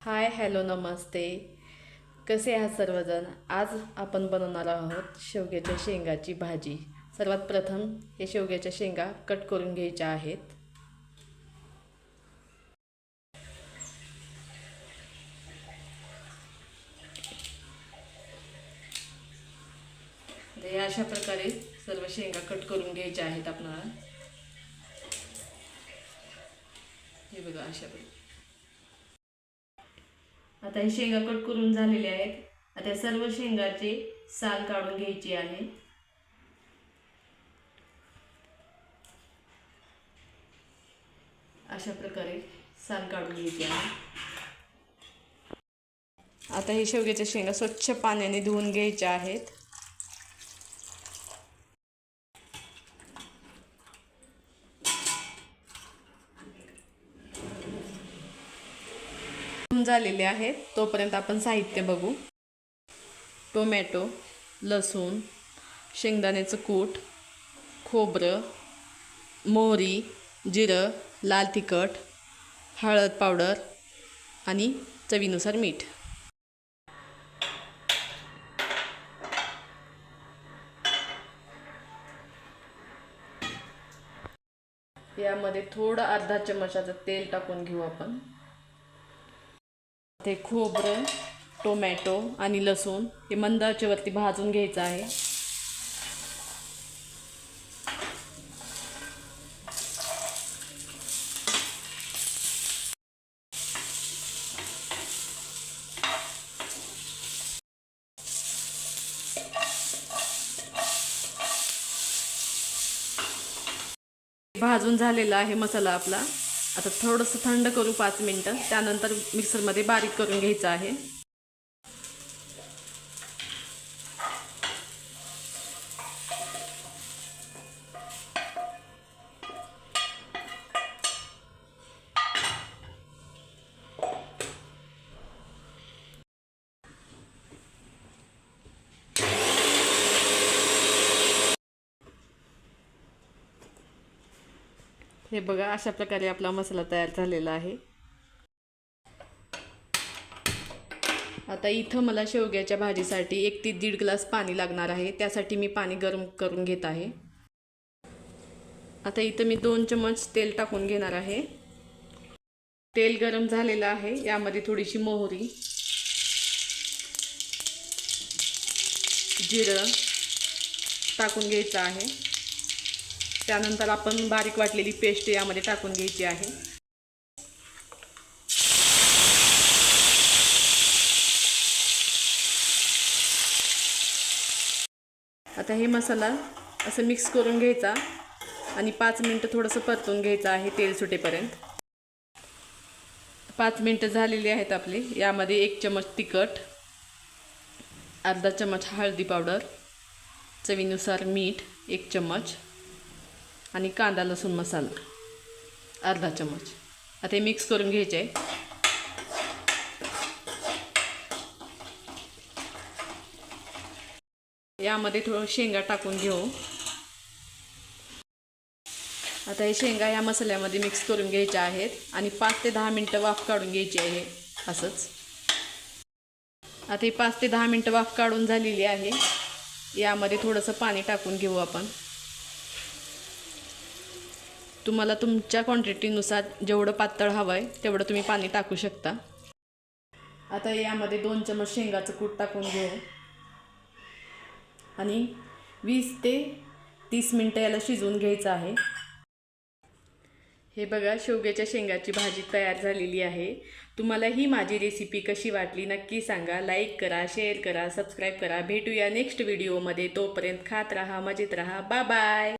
Hi hello नमस्ते. कसे आहात सर्वजण? आज आपण बनवणार आहोत शेवग्याच्या शेंगाची भाजी. सर्वात प्रथम हे शेवग्याच्या शेंगा कट करून घ्यायच्या आहेत. हे अशा प्रकारे सर्व शेंगा कट करून घ्यायच्या आहेत आपल्याला. हे बघा अशा प्रकारे. आता हे शेंगा कट करून झालेले आहेत. आता सर्व शेंगाचे साल काढून घ्यायची आहे. अशा प्रकारे साल काढून घ्यायची आहे. आता हे शेवग्याच्या शेंगा स्वच्छ पाण्याने धुवून घ्यायच्या आहेत. झालेले आहेत. तोपर्यंत आपण साहित्य बघू. टोमॅटो, लसूण, शेंगदाण्याचं कूट, खोबरं, मोहरी, जिरं, लाल तिखट, हळद पावडर आणि चवीनुसार मीठ. यामध्ये थोडं अर्धा चमचाचं तेल टाकून घेऊ आपण. ते खोबरं, टोमॅटो आणि लसूण हे मंद आचेवरती भाजून घ्यायचं आहे. भाजून झालेला आहे मसाला आपला. आता थोडंसं थंड करू 5 मिनिटं. त्यानंतर मिक्सरमध्ये बारीक करून घ्यायचं आहे. हे बघा अशा प्रकारे आपला मसाला तयार झालेला आहे. आता इथं मला शेवग्याच्या भाजीसाठी 1 ते 1.5 ग्लास पाणी लागणार आहे. त्यासाठी मी पाणी गरम करून घेत आहे. आता इथं मी 2 चमच तेल टाकून घेणार आहे. तेल गरम झालेलं आहे. यामध्ये थोडीशी मोहरी, जिरं टाकून घ्यायचं आहे. त्यानंतर आपण बारीक वाटलेली पेस्ट यामध्ये टाकून घ्यायची आहे. आता हे मसाला असं मिक्स करून घ्यायचा आणि 5 मिनिटं थोडंसं परतून घ्यायचं आहे तेल सुटेपर्यंत. 5 मिनिटं झालेली आहेत आपली. यामध्ये 1 चमच तिखट, अर्धा चमच हळदी पावडर, चवीनुसार मीठ 1 चमच आणि कांदा लसूण मसाला अर्धा चमच. आता हे मिक्स करून घ्यायचे आहे. यामध्ये थोडं शेंगा टाकून घेऊ. आता हे शेंगा या मसाल्यामध्ये मिक्स करून घ्यायचे आहेत आणि 5 ते 10 मिनिटं वाफ काढून घ्यायची आहे असंच. आता ही 5 ते 10 मिनिटं वाफ काढून झालेली आहे. यामध्ये थोडंसं पाणी टाकून घेऊ आपण. तुम्हाला तुमच्या क्वांटिटीनुसार जेवढं पातळ हवं आहे तेवढं तुम्ही पाणी टाकू शकता. आता यामध्ये 2 चमच शेंगाचं कूट टाकून घेऊ आणि 20 ते 30 मिनिटं याला शिजवून घ्यायचं आहे. हे बघा शेवग्याच्या शेंगाची भाजी तयार झालेली आहे. तुम्हाला ही माझी रेसिपी कशी वाटली नक्की सांगा. लाईक करा, शेअर करा, सबस्क्राईब करा. भेटूया नेक्स्ट व्हिडिओमध्ये. तोपर्यंत खात राहा, मजेत राहा. Bye bye.